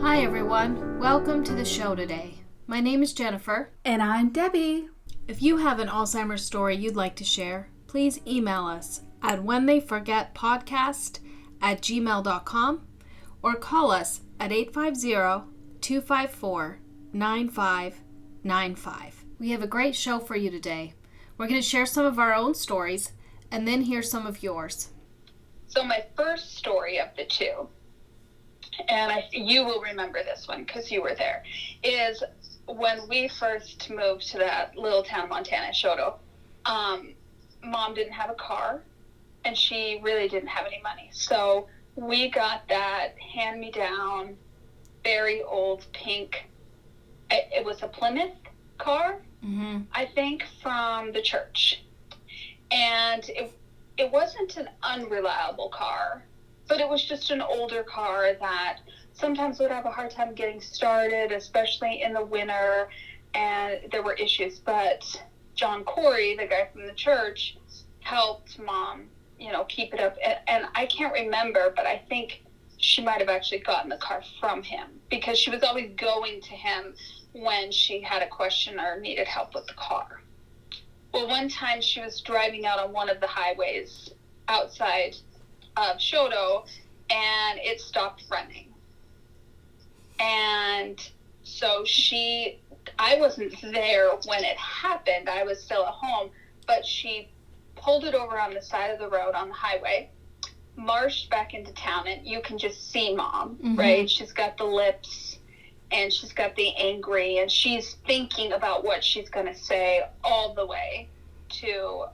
Hi everyone, welcome to the show today. My name is Jennifer. And I'm Debbie. If you have an Alzheimer's story you'd like to share, please email us at whentheyforgetpodcast@gmail.com or call us at 850-254-9595. We have a great show for you today. We're going to share some of our own stories and then hear some of yours. So my first story of the two, and you will remember this one because you were there, is when we first moved to that little town, Montana, Shoto. Mom didn't have a car, and she really didn't have any money. So we got that hand-me-down, very old pink, it was a Plymouth car, I think, from the church. And it wasn't an unreliable car, but it was just an older car that sometimes would have a hard time getting started, especially in the winter, and there were issues. But John Corey, the guy from the church, helped Mom, keep it up. And I can't remember, but I think she might have actually gotten the car from him because she was always going to him when she had a question or needed help with the car. Well, one time she was driving out on one of the highways outside of Shoto, and it stopped running. And so I wasn't there when it happened. I was still at home, but she pulled it over on the side of the road on the highway, marched back into town, and you can just see Mom, right? She's got the lips, and she's got the angry, and she's thinking about what she's going to say all the way to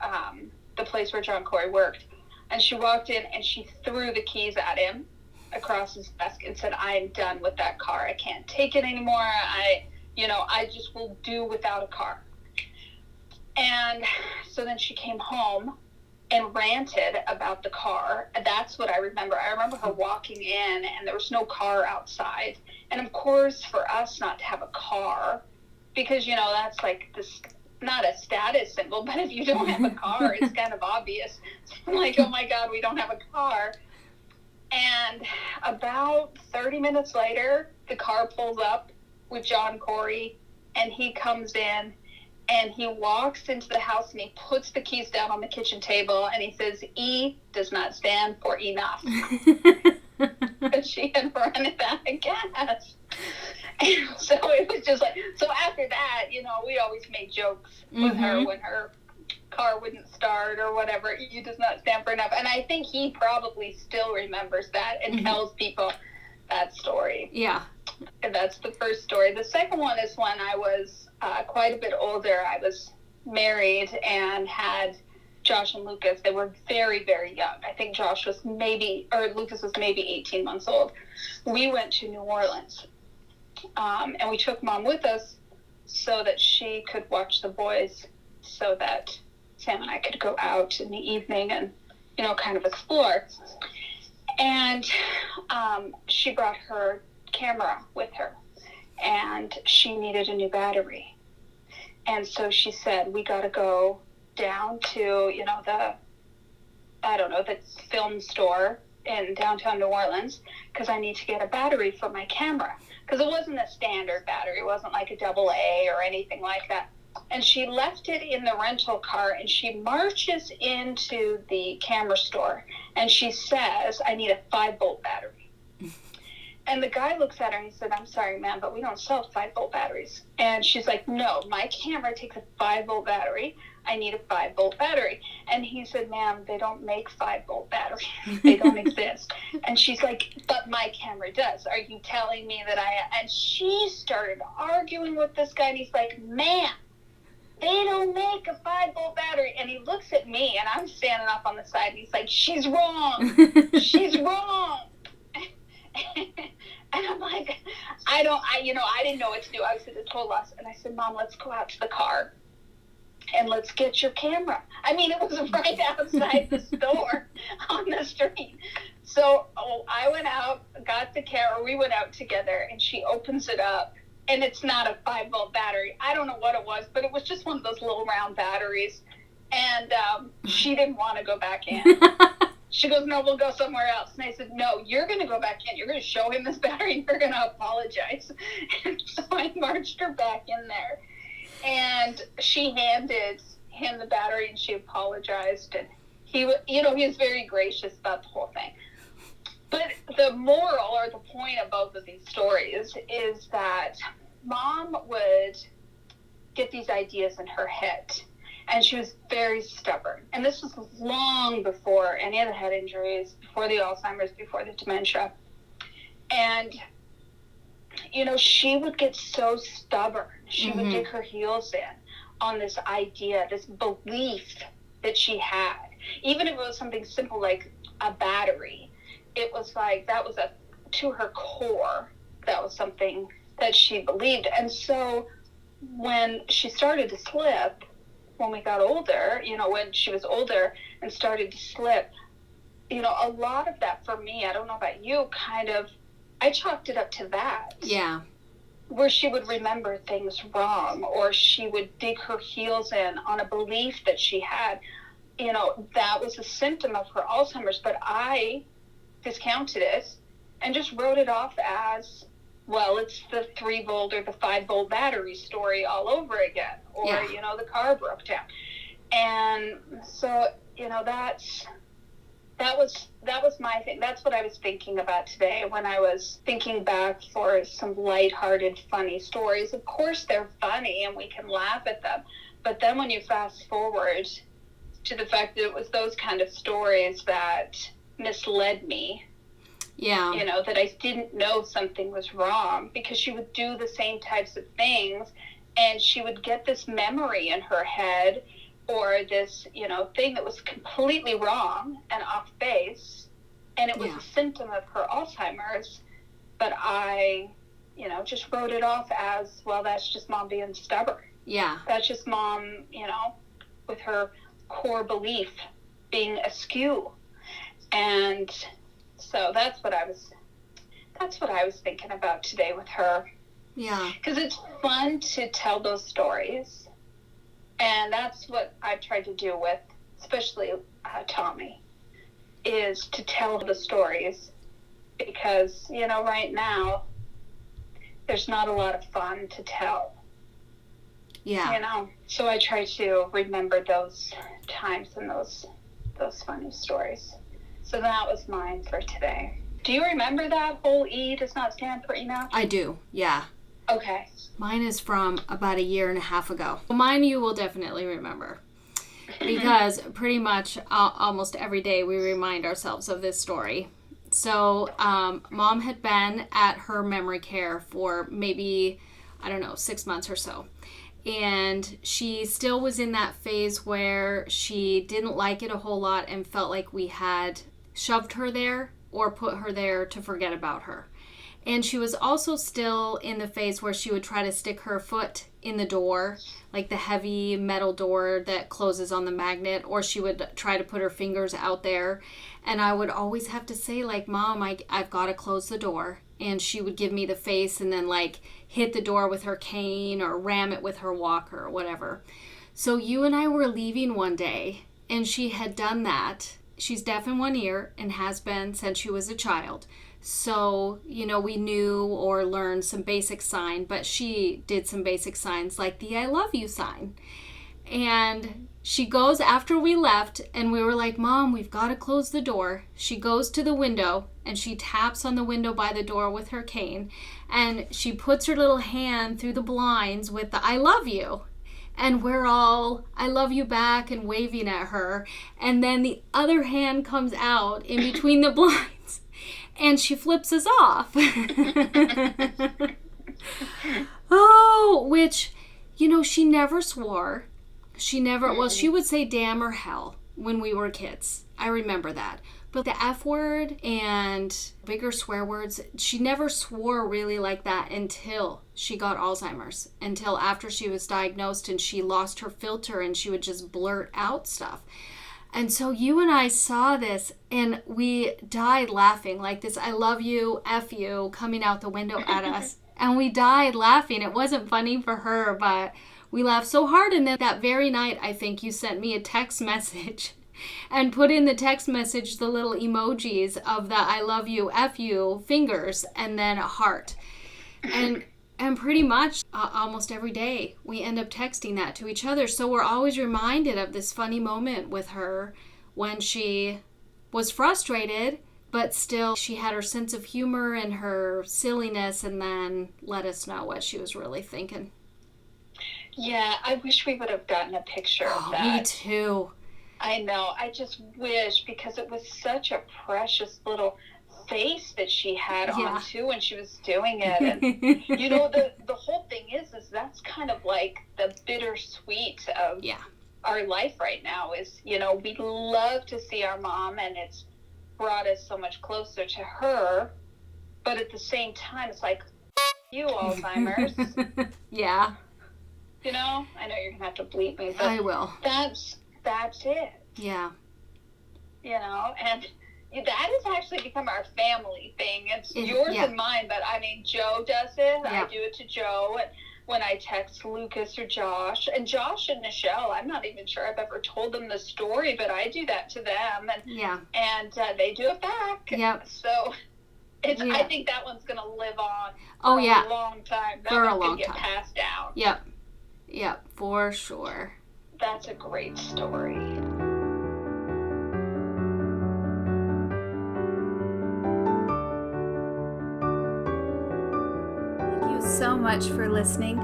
the place where John Corey worked. And she walked in and she threw the keys at him across his desk and said, "I'm done with that car. I can't take it anymore. I just will do without a car." And so then she came home and ranted about the car. That's what I remember. I remember her walking in and there was no car outside. And of course, for us not to have a car, because, that's like this, not a status symbol, but if you don't have a car, it's kind of obvious. So I'm like, oh my God, we don't have a car. And about 30 minutes later, the car pulls up with John Corey, and he comes in, and he walks into the house, and he puts the keys down on the kitchen table, and he says, "E does not stand for enough." But she had run it out of gas. And so it was just like, so after that, we always made jokes with her when her car wouldn't start or whatever. "E does not stand for enough." And I think he probably still remembers that and tells people that story. Yeah. And that's the first story. The second one is when I was quite a bit older. I was married and had Josh and Lucas. They were very, very young. I think Lucas was maybe 18 months old. We went to New Orleans. And we took Mom with us so that she could watch the boys, so that Sam and I could go out in the evening and, kind of explore. And she brought her camera with her, and she needed a new battery. And so she said, "We got to go down to, the film store in downtown New Orleans, because I need to get a battery for my camera." Because it wasn't a standard battery. It wasn't like a AA or anything like that. And she left it in the rental car, and she marches into the camera store, and she says, "I need a 5-volt battery." And the guy looks at her and he said, "I'm sorry, ma'am, but we don't sell 5-volt batteries." And she's like, "No, my camera takes a 5-volt battery. I need a 5-volt battery." And he said, "Ma'am, they don't make 5-volt batteries. They don't exist." And she's like, "But my camera does. Are you telling me that And she started arguing with this guy, and he's like, "Ma'am, they don't make a 5-volt battery." And he looks at me, and I'm standing up on the side, and he's like, "She's wrong. She's wrong." And I'm like, I didn't know what to do. I was at a total loss. And I said, "Mom, let's go out to the car and let's get your camera." I mean, it was right outside the store on the street. So I went out, got the camera. We went out together, and she opens it up, and it's not a 5-volt battery. I don't know what it was, but it was just one of those little round batteries. And she didn't want to go back in. She goes, no, we'll go somewhere else. And I said, no, you're going to go back in. You're going to show him this battery and you're going to apologize. And so I marched her back in there. And she handed him the battery and she apologized. And he was very gracious about the whole thing. But the moral or the point of both of these stories is that Mom would get these ideas in her head. And she was very stubborn. And this was long before any of the head injuries, before the Alzheimer's, before the dementia. And, she would get so stubborn. She would dig her heels in on this idea, this belief that she had. Even if it was something simple like a battery, it was like that was to her core, that was something that she believed. And so when she started to slip, when we got older, when she was older and started to slip, a lot of that for me, I don't know about you, I chalked it up to that. Yeah. Where she would remember things wrong, or she would dig her heels in on a belief that she had. That was a symptom of her Alzheimer's, but I discounted it and just wrote it off as, well, it's the 3-volt or the 5-volt battery story all over again. Or, the car broke down. And so, that was my thing. That's what I was thinking about today when I was thinking back for some lighthearted, funny stories. Of course, they're funny and we can laugh at them. But then when you fast forward to the fact that it was those kind of stories that misled me, that I didn't know something was wrong, because she would do the same types of things and she would get this memory in her head, or this, thing that was completely wrong and off base, and it was a symptom of her Alzheimer's, but I, just wrote it off as, well, that's just Mom being stubborn. Yeah. That's just Mom, with her core belief being askew. And so that's what I was thinking about today with her. Yeah. Because it's fun to tell those stories. And that's what I've tried to do with, especially Tommy, is to tell the stories. Because, right now, there's not a lot of fun to tell. Yeah. So I try to remember those times and those funny stories. So that was mine for today. Do you remember that whole E does not stand for enough? I do, yeah. Okay. Mine is from about 1.5 years ago. Mine you will definitely remember. Because pretty much almost every day we remind ourselves of this story. So Mom had been at her memory care for maybe, 6 months or so. And she still was in that phase where she didn't like it a whole lot and felt like we had shoved her there or put her there to forget about her. And she was also still in the phase where she would try to stick her foot in the door, like the heavy metal door that closes on the magnet, or she would try to put her fingers out there. And I would always have to say, like, Mom, I've got to close the door. And she would give me the face and then, like, hit the door with her cane or ram it with her walker or whatever. So you and I were leaving one day, and she had done that. She's deaf in one ear and has been since she was a child. So, we knew or learned some basic sign, but she did some basic signs like the I love you sign. And she goes after we left and we were like, Mom, we've got to close the door. She goes to the window and she taps on the window by the door with her cane. And she puts her little hand through the blinds with the I love you. And we're all, I love you back and waving at her. And then the other hand comes out in between the blinds. And she flips us off. Oh, which, she never swore. She would say damn or hell when we were kids. I remember that. But the F word and bigger swear words, she never swore really like that until she got Alzheimer's. Until after she was diagnosed and she lost her filter and she would just blurt out stuff. And so you and I saw this and we died laughing, like this I love you, F you, coming out the window at us. And we died laughing. It wasn't funny for her, but we laughed so hard. And then that very night, I think you sent me a text message and put in the text message the little emojis of the I love you, F you, fingers, and then a heart. And pretty much almost every day we end up texting that to each other. So we're always reminded of this funny moment with her when she was frustrated, but still she had her sense of humor and her silliness, and then let us know what she was really thinking. Yeah, I wish we would have gotten a picture of that. Me too. I know. I just wish, because it was such a precious little face that she had on too when she was doing it. And the whole thing is that's kind of like the bittersweet of our life right now is, we love to see our mom, and it's brought us so much closer to her, but at the same time it's like, you Alzheimer's. Yeah. I know you're gonna have to bleep me, but I will. That's it. Yeah. And that has actually become our family thing. It's yours and mine, but I mean, Joe does it. Yeah. I do it to Joe, and when I text Lucas or Josh, and Michelle, I'm not even sure I've ever told them the story, but I do that to them, and they do it back. Yep. So I think that one's going to live on for a long time. That for one's a long going to get time. passed down. Yep, for sure. That's a great story. So much for listening.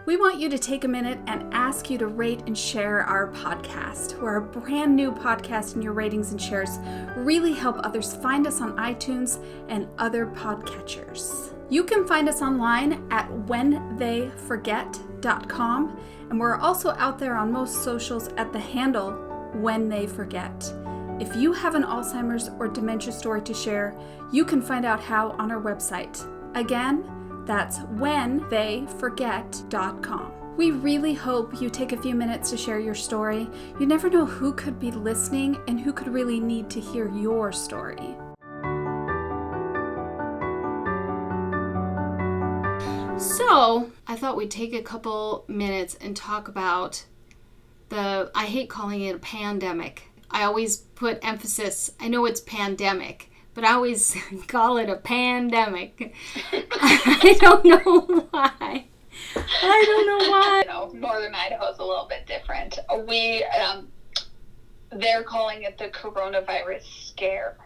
We want you to take a minute and ask you to rate and share our podcast. We're a brand new podcast, and your ratings and shares really help others find us on iTunes and other podcatchers. You can find us online at whentheyforget.com, and we're also out there on most socials at the handle whentheyforget. If you have an Alzheimer's or dementia story to share, you can find out how on our website. Again, that's whentheyforget.com. We really hope you take a few minutes to share your story. You never know who could be listening and who could really need to hear your story. So, I thought we'd take a couple minutes and talk about I hate calling it a pandemic. I always put emphasis, I know it's pandemic, but I always call it a pandemic. I don't know why. Northern Idaho is a little bit different. They're calling it the coronavirus scare.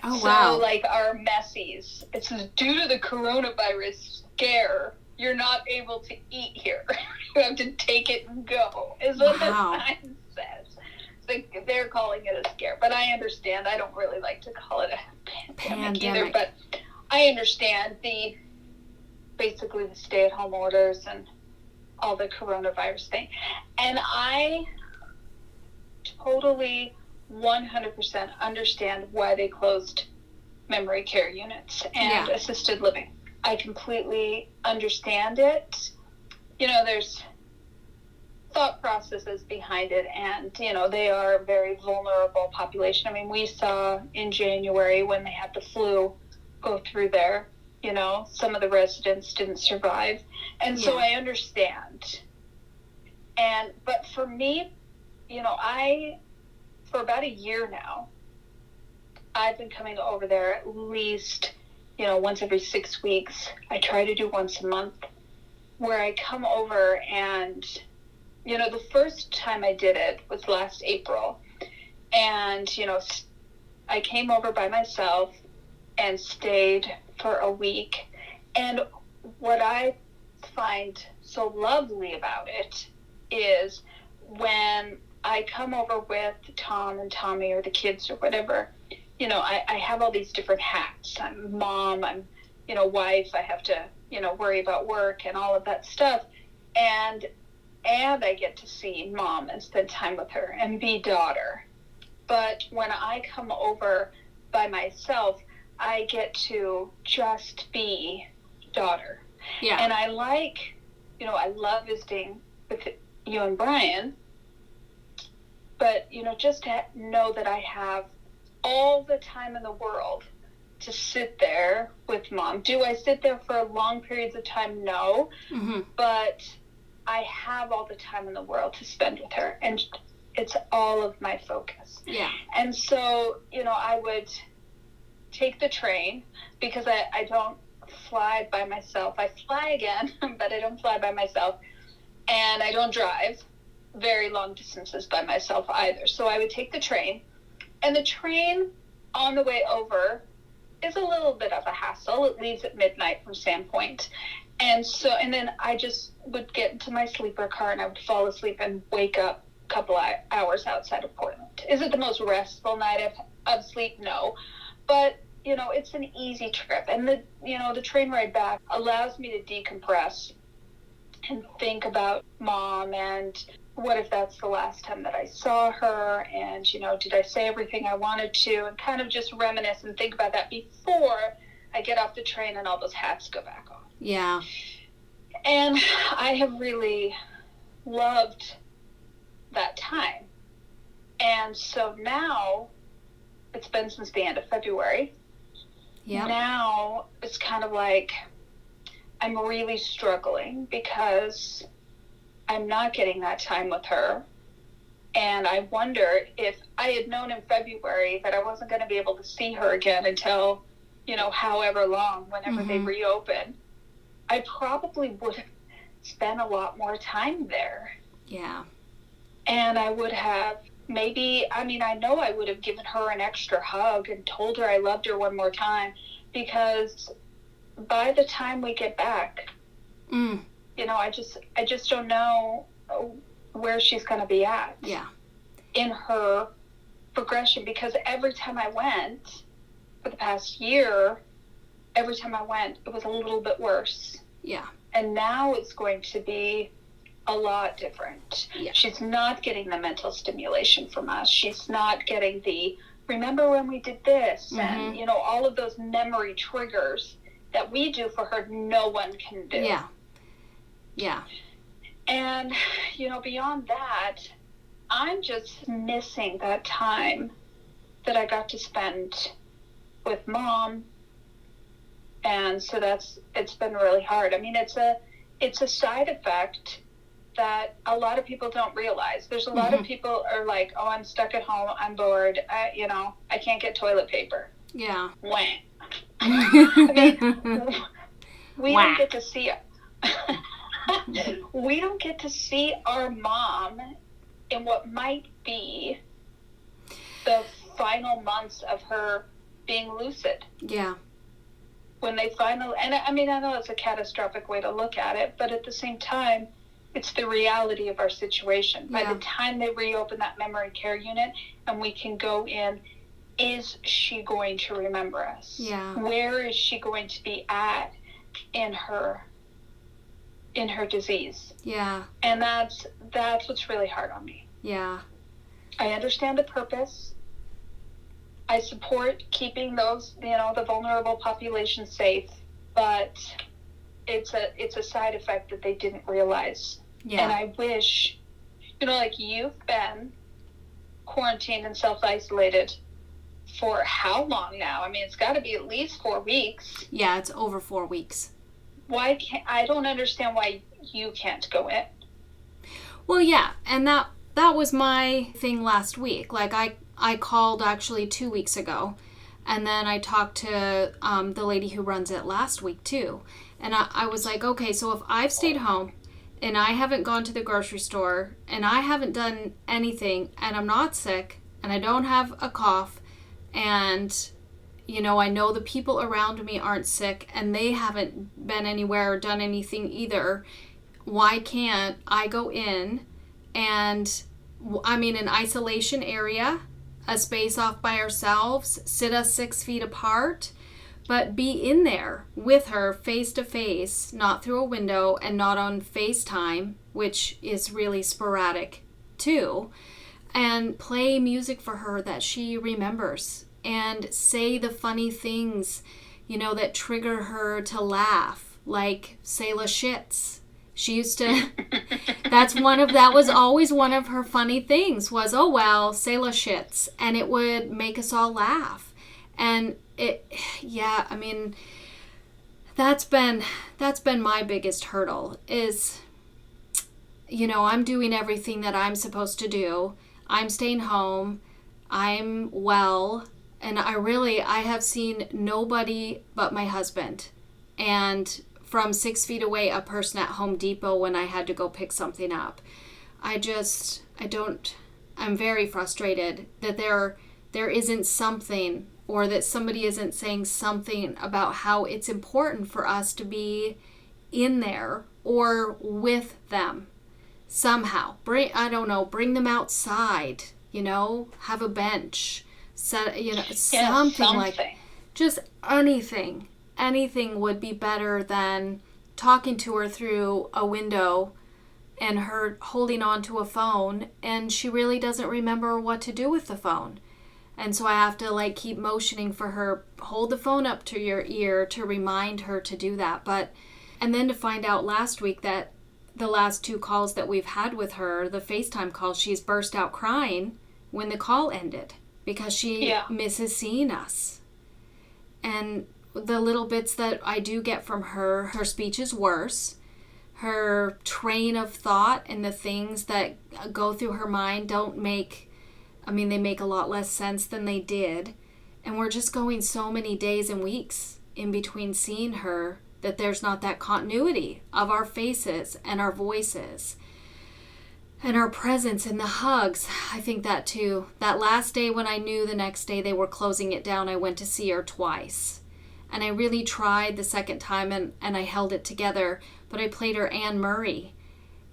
Oh, wow. So, like our messies, it's due to the coronavirus scare, you're not able to eat here. You have to take it and go, is what the sign says. They're calling it a scare, but I understand. I don't really like to call it a pandemic either, but I understand basically the stay-at-home orders and all the coronavirus thing. And I totally 100% understand why they closed memory care units and assisted living. I completely understand it. There's thought processes behind it, and they are a very vulnerable population. I mean, we saw in January when they had the flu go through there, some of the residents didn't survive, and so I understand. But for me, for about a year now, I've been coming over there at least once every 6 weeks. I try to do once a month, where I come over, and the first time I did it was last April, and I came over by myself and stayed for a week. And what I find so lovely about it is when I come over with Tom and Tommy or the kids or whatever, I have all these different hats. I'm mom, I'm wife, I have to worry about work and all of that stuff, and I get to see mom and spend time with her and be daughter. But when I come over by myself, I get to just be daughter. Yeah. And I I love visiting with you and Brian, but, just to know that I have all the time in the world to sit there with mom. Do I sit there for long periods of time? No. Mm-hmm. But I have all the time in the world to spend with her. And it's all of my focus. Yeah. And so, I would take the train because I don't fly by myself. I fly again, but I don't fly by myself. And I don't drive very long distances by myself either. So I would take the train. And the train on the way over is a little bit of a hassle. It leaves at midnight from Sandpoint. And then I just would get into my sleeper car and I would fall asleep and wake up a couple hours outside of Portland. Is it the most restful night of sleep? No. But, it's an easy trip. And the train ride back allows me to decompress and think about Mom and what if that's the last time that I saw her, and, did I say everything I wanted to, and kind of just reminisce and think about that before I get off the train and all those hats go back on. Yeah. And I have really loved that time. And so now, it's been since the end of February. Yeah. Now, it's kind of like I'm really struggling because I'm not getting that time with her. And I wonder if I had known in February that I wasn't going to be able to see her again until, however long, whenever they reopen, I probably would have spent a lot more time there. Yeah. And I would have I know I would have given her an extra hug and told her I loved her one more time, because by the time we get back, I just don't know where she's going to be at in her progression, because every time I went for the past year, it was a little bit worse. Yeah. And now it's going to be a lot different. Yeah. She's not getting the mental stimulation from us. She's not getting the, remember when we did this? And, all of those memory triggers that we do for her, no one can do. Yeah. Yeah. And, beyond that, I'm just missing that time that I got to spend with Mom. And so it's been really hard. I mean, it's a side effect that a lot of people don't realize. There's a lot of people are like, oh, I'm stuck at home, I'm bored, I can't get toilet paper. Yeah. Wah. I mean, we don't get to see we don't get to see our mom in what might be the final months of her being lucid. Yeah. When they finally, and I mean, I know it's a catastrophic way to look at it, but at the same time, it's the reality of our situation. By the time they reopen that memory care unit and we can go in, is she going to remember us? Yeah. Where is she going to be at in her disease? Yeah. And that's what's really hard on me. Yeah. I understand the purpose. I support keeping those, the vulnerable population safe, but it's a side effect that they didn't realize. Yeah. And I wish, like you've been quarantined and self-isolated for how long now? I mean, it's got to be at least 4 weeks. Yeah, it's over 4 weeks. I don't understand why you can't go in. Well, yeah, and that was my thing last week. Like, I called actually 2 weeks ago, and then I talked to the lady who runs it last week too. And I was like, okay, so if I've stayed home and I haven't gone to the grocery store and I haven't done anything and I'm not sick and I don't have a cough and, I know the people around me aren't sick and they haven't been anywhere or done anything either, why can't I go in and, an isolation area, a space off by ourselves, sit us 6 feet apart, but be in there with her face to face, not through a window and not on FaceTime, which is really sporadic too, and play music for her that she remembers and say the funny things, that trigger her to laugh, like say la shits. She used to, that was always one of her funny things was, oh, well, say la shits. And it would make us all laugh. And that's been my biggest hurdle is, I'm doing everything that I'm supposed to do. I'm staying home, I'm well, and I have seen nobody but my husband. And from 6 feet away, a person at Home Depot when I had to go pick something up. I'm very frustrated that there isn't something, or that somebody isn't saying something about how it's important for us to be in there or with them somehow. Bring them outside, have a bench, something like, just anything. Anything would be better than talking to her through a window and her holding on to a phone, and she really doesn't remember what to do with the phone. And so I have to keep motioning for her, hold the phone up to your ear to remind her to do that. And then to find out last week that the last 2 calls that we've had with her, the FaceTime calls, she's burst out crying when the call ended because she misses seeing us. And the little bits that I do get from her speech is worse. Her train of thought and the things that go through her mind they make a lot less sense than they did. And we're just going so many days and weeks in between seeing her that there's not that continuity of our faces and our voices and our presence and the hugs. I think that too. That last day when I knew the next day they were closing it down, I went to see her twice. And I really tried the second time and I held it together, but I played her Anne Murray.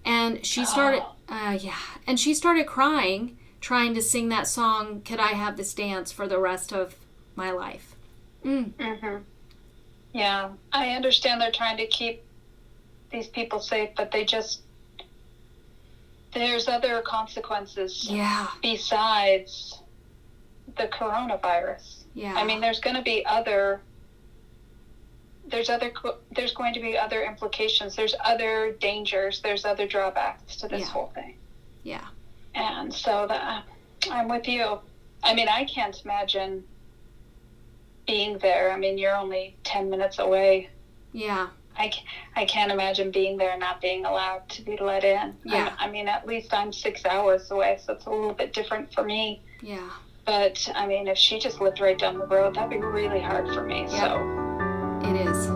And she started, and she started crying, trying to sing that song, Could I Have This Dance, for the rest of my life. Mm-hmm. Yeah, I understand they're trying to keep these people safe, but there's other consequences besides the coronavirus. Yeah. I mean, there's going to be there's going to be other implications. There's other dangers. There's other drawbacks to this whole thing. Yeah. And so I'm with you. I mean, I can't imagine being there. I mean, you're only 10 minutes away. Yeah. I can't imagine being there and not being allowed to be let in. Yeah. I mean, at least I'm 6 hours away, so it's a little bit different for me. Yeah. But, I mean, if she just lived right down the road, that'd be really hard for me. Yep. So it is.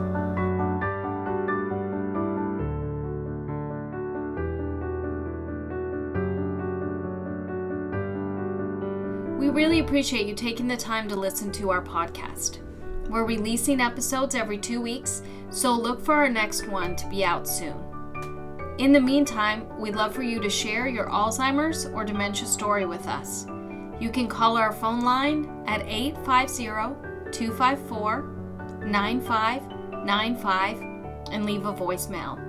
We really appreciate you taking the time to listen to our podcast. We're releasing episodes every 2 weeks, so look for our next one to be out soon. In the meantime, we'd love for you to share your Alzheimer's or dementia story with us. You can call our phone line at 850-254-9595 and leave a voicemail.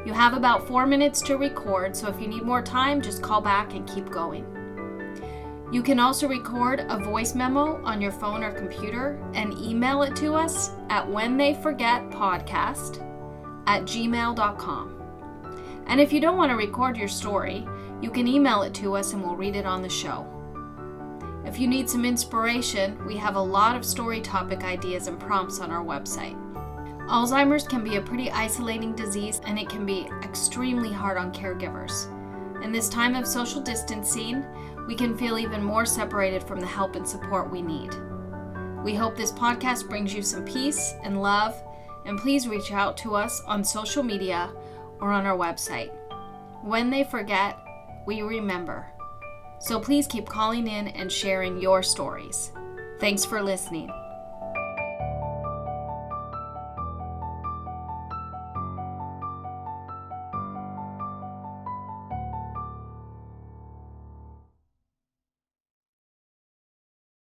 You have about 4 minutes to record, so if you need more time, just call back and keep going. You can also record a voice memo on your phone or computer and email it to us at whentheyforgetpodcast@gmail.com. And if you don't want to record your story, you can email it to us and we'll read it on the show. If you need some inspiration, we have a lot of story topic ideas and prompts on our website. Alzheimer's can be a pretty isolating disease, and it can be extremely hard on caregivers. In this time of social distancing, we can feel even more separated from the help and support we need. We hope this podcast brings you some peace and love, and please reach out to us on social media or on our website. When they forget, we remember. So please keep calling in and sharing your stories. Thanks for listening.